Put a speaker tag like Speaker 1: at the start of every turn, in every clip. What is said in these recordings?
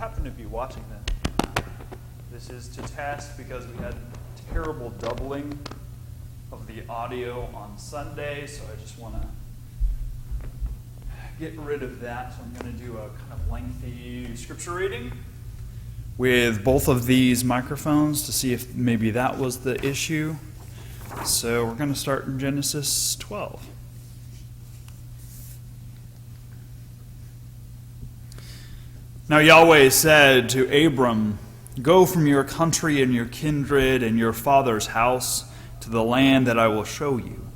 Speaker 1: happen to be watching this is to test because we had terrible doubling of the audio on Sunday, so I just want to get rid of that. So I'm going to do a kind of lengthy scripture reading with both of these microphones to see if maybe that was the issue. So we're going to start in Genesis 12. Now Yahweh said to Abram, "Go from your country and your kindred and your father's house to the land that I will show you.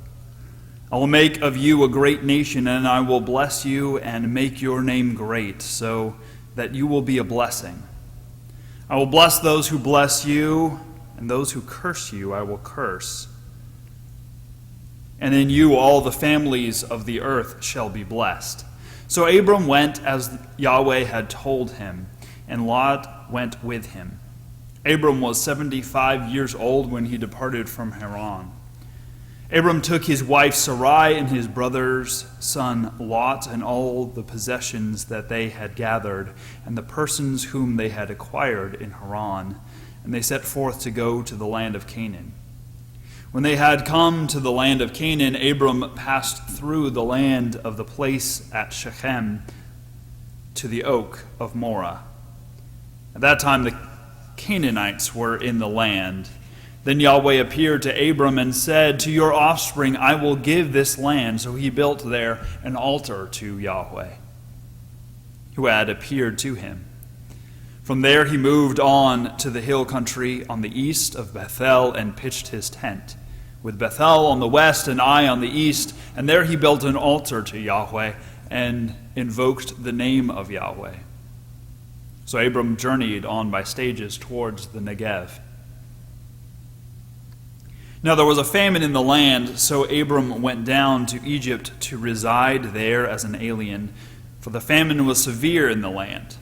Speaker 1: I will make of you a great nation, and I will bless you and make your name great, so that you will be a blessing. I will bless those who bless you, and those who curse you I will curse. And in you all the families of the earth shall be blessed." So Abram went as Yahweh had told him, and Lot went with him. Abram was 75 years old when he departed from Haran. Abram took his wife Sarai and his brother's son Lot and all the possessions that they had gathered and the persons whom they had acquired in Haran, and they set forth to go to the land of Canaan. When they had come to the land of Canaan, Abram passed through the land of the place at Shechem to the oak of Moreh. At that time the Canaanites were in the land. Then Yahweh appeared to Abram and said, "To your offspring I will give this land." So he built there an altar to Yahweh, who had appeared to him. From there he moved on to the hill country on the east of Bethel and pitched his tent, with Bethel on the west and Ai on the east. And there he built an altar to Yahweh and invoked the name of Yahweh. So Abram journeyed on by stages towards the Negev. Now there was a famine in the land, so Abram went down to Egypt to reside there as an alien, for the famine was severe in the land.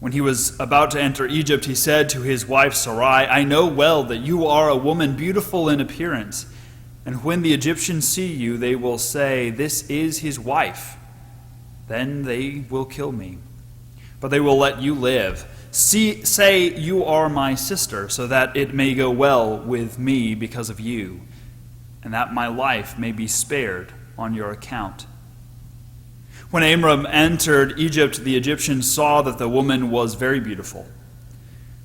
Speaker 1: When he was about to enter Egypt, he said to his wife Sarai, "I know well that you are a woman beautiful in appearance, and when the Egyptians see you, they will say, 'This is his wife.' Then they will kill me. But they will let you live. Say you are my sister, so that it may go well with me because of you, and that my life may be spared on your account." When Abram entered Egypt, the Egyptians saw that the woman was very beautiful.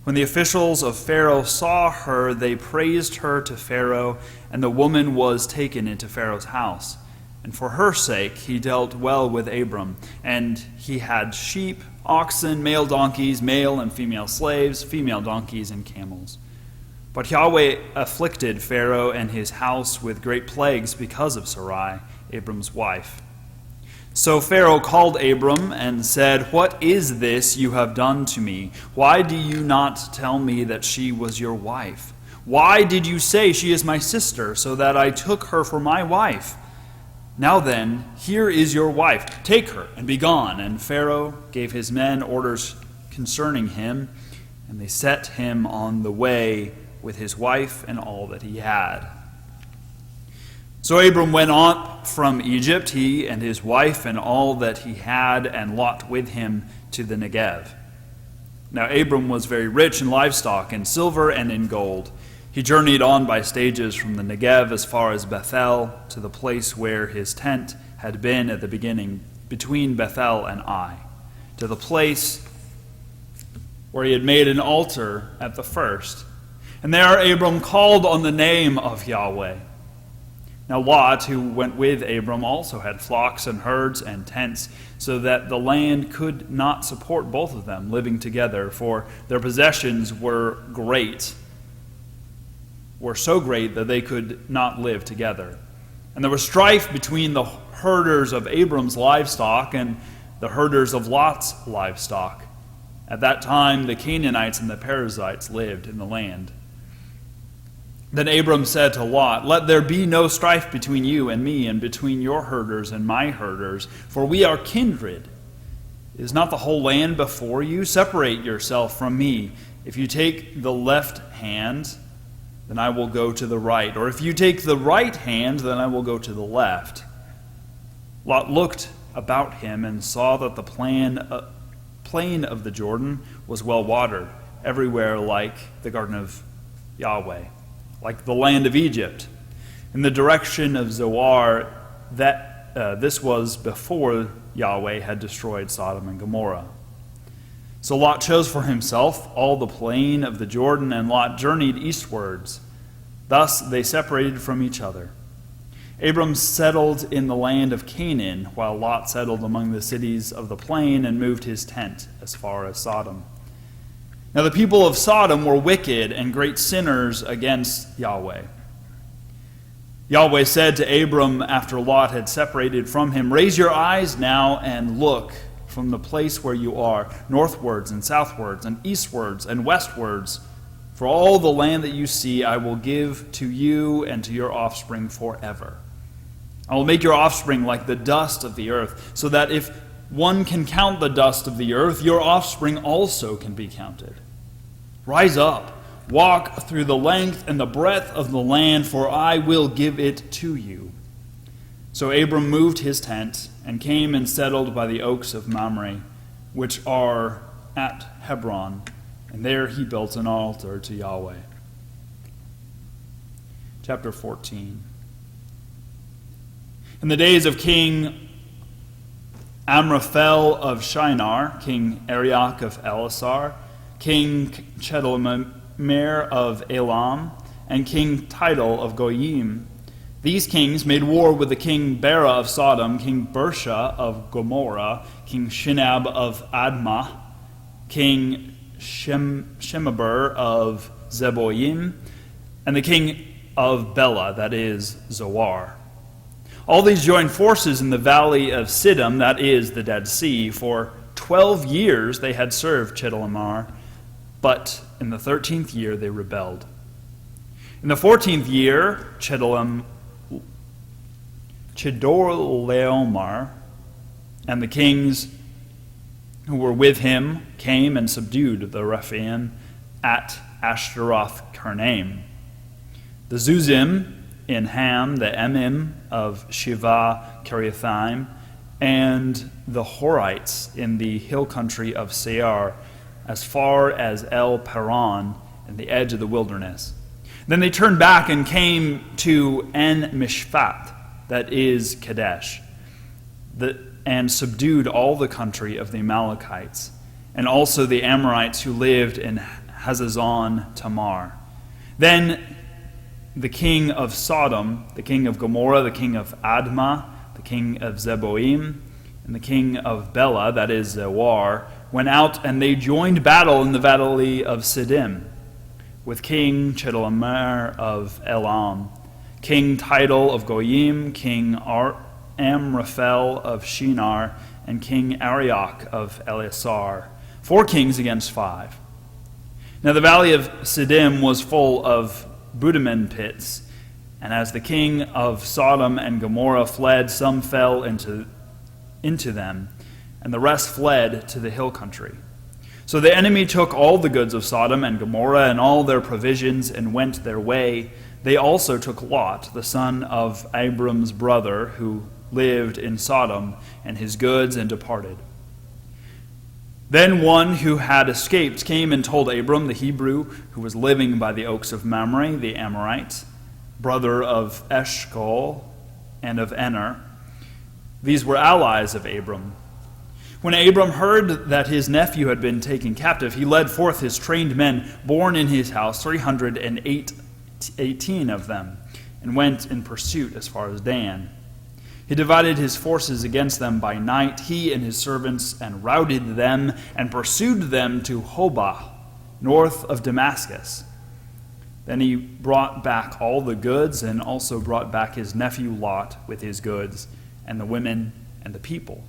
Speaker 1: When the officials of Pharaoh saw her, they praised her to Pharaoh, and the woman was taken into Pharaoh's house. And for her sake he dealt well with Abram, and he had sheep, oxen, male donkeys, male and female slaves, female donkeys, and camels. But Yahweh afflicted Pharaoh and his house with great plagues because of Sarai, Abram's wife. So Pharaoh called Abram and said, "What is this you have done to me? Why do you not tell me that she was your wife? Why did you say she is my sister, so that I took her for my wife? Now then, here is your wife. Take her and be gone." And Pharaoh gave his men orders concerning him, and they set him on the way with his wife and all that he had. So Abram went on from Egypt, he and his wife and all that he had, and Lot with him, to the Negev. Now Abram was very rich in livestock, in silver and in gold. He journeyed on by stages from the Negev as far as Bethel, to the place where his tent had been at the beginning, between Bethel and Ai, to the place where he had made an altar at the first. And there Abram called on the name of Yahweh. Now Lot, who went with Abram, also had flocks and herds and tents, so that the land could not support both of them living together, for their possessions were so great that they could not live together. And there was strife between the herders of Abram's livestock and the herders of Lot's livestock. At that time the Canaanites and the Perizzites lived in the land. Then Abram said to Lot, "Let there be no strife between you and me, and between your herders and my herders, for we are kindred. Is not the whole land before you? Separate yourself from me. If you take the left hand, then I will go to the right. Or if you take the right hand, then I will go to the left." Lot looked about him and saw that the plain of the Jordan was well watered, everywhere like the garden of Yahweh, like the land of Egypt. In the direction of Zoar, this was before Yahweh had destroyed Sodom and Gomorrah. So Lot chose for himself all the plain of the Jordan, and Lot journeyed eastwards. Thus they separated from each other. Abram settled in the land of Canaan, while Lot settled among the cities of the plain and moved his tent as far as Sodom. Now the people of Sodom were wicked and great sinners against Yahweh. Yahweh said to Abram after Lot had separated from him, "Raise your eyes now and look from the place where you are, northwards and southwards and eastwards and westwards. For all the land that you see I will give to you and to your offspring forever. I will make your offspring like the dust of the earth, so that if one can count the dust of the earth, your offspring also can be counted. Rise up, walk through the length and the breadth of the land, for I will give it to you." So Abram moved his tent and came and settled by the oaks of Mamre, which are at Hebron, and there he built an altar to Yahweh. Chapter 14. In the days of King Amraphel of Shinar, King Arioch of Elasar, King Chedorlaomer of Elam, and King Tidal of Goyim, these kings made war with the king Bera of Sodom, King Bersha of Gomorrah, King Shinab of Admah, King Shemeber of Zeboim, and the king of Bela, that is, Zoar. All these joined forces in the valley of Siddim, that is, the Dead Sea. For 12 years they had served Chedorlaomer, but in the 13th year they rebelled. In the 14th year, Chedorlaomer and the kings who were with him came and subdued the Rephaim at Ashtaroth Karnaim, the Zuzim in Ham, the Emim of Shiva Kiriathaim, and the Horites in the hill country of Seir, as far as El Paran and the edge of the wilderness. Then they turned back and came to En Mishpat, that is Kadesh, and subdued all the country of the Amalekites, and also the Amorites who lived in Hazazon Tamar. Then the king of Sodom, the king of Gomorrah, the king of Admah, the king of Zeboim, and the king of Bela, that is Zoar, went out, and they joined battle in the valley of Siddim with King Chedorlaomer of Elam, King Tidal of Goyim, King Amraphel of Shinar, and King Arioch of Elasar, 4 kings against 5. Now the valley of Siddim was full of bitumen pits, and as the king of Sodom and Gomorrah fled, some fell into them, and the rest fled to the hill country. So the enemy took all the goods of Sodom and Gomorrah and all their provisions and went their way. They also took Lot, the son of Abram's brother, who lived in Sodom, and his goods, and departed. Then one who had escaped came and told Abram, the Hebrew, who was living by the oaks of Mamre, the Amorite, brother of Eshcol and of Ener. These were allies of Abram. When Abram heard that his nephew had been taken captive, he led forth his trained men born in his house, 318 of them, and went in pursuit as far as Dan. He divided his forces against them by night, he and his servants, and routed them and pursued them to Hobah, north of Damascus. Then he brought back all the goods, and also brought back his nephew Lot with his goods, and the women and the people.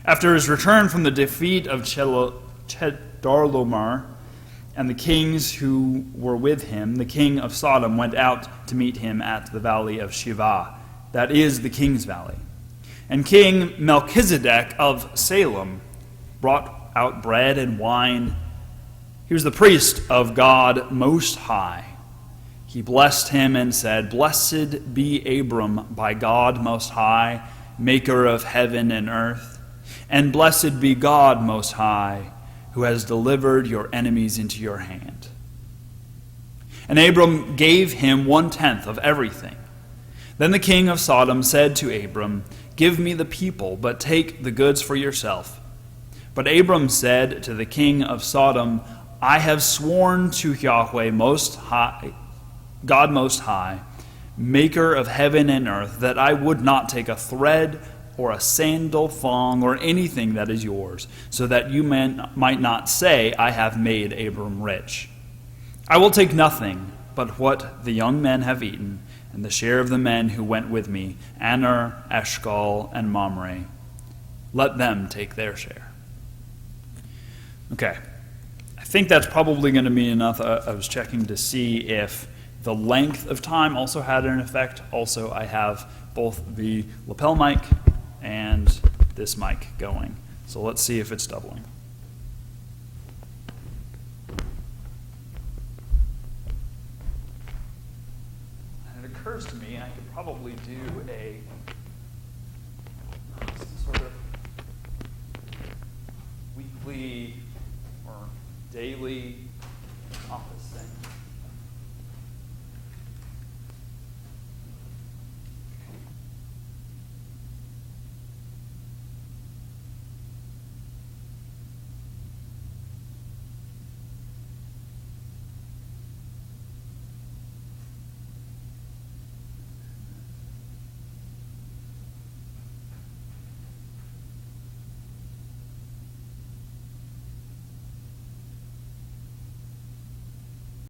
Speaker 1: After his return from the defeat of Chedorlaomer and the kings who were with him, the king of Sodom went out to meet him at the valley of Shiva, that is the king's valley. And King Melchizedek of Salem brought out bread and wine. He was the priest of God Most High. He blessed him and said, "Blessed be Abram by God Most High, maker of heaven and earth, And blessed be God Most High, who has delivered your enemies into your hand. And Abram gave him 1/10 of everything. Then the king of Sodom said to Abram, Give me the people, but take the goods for yourself. But Abram said to the king of Sodom, I have sworn to Yahweh Most High, God Most High, maker of heaven and earth, that I would not take a thread or a sandal thong or anything that is yours, so that you might not say, I have made Abram rich. I will take nothing but what the young men have eaten, and the share of the men who went with me, Aner, Eshcol, and Mamre. Let them take their share. Okay, I think that's probably going to be enough. I was checking to see if the length of time also had an effect. Also, I have both the lapel mic and this mic going. So let's see if it's doubling. And it occurs to me I could probably do a sort of weekly or daily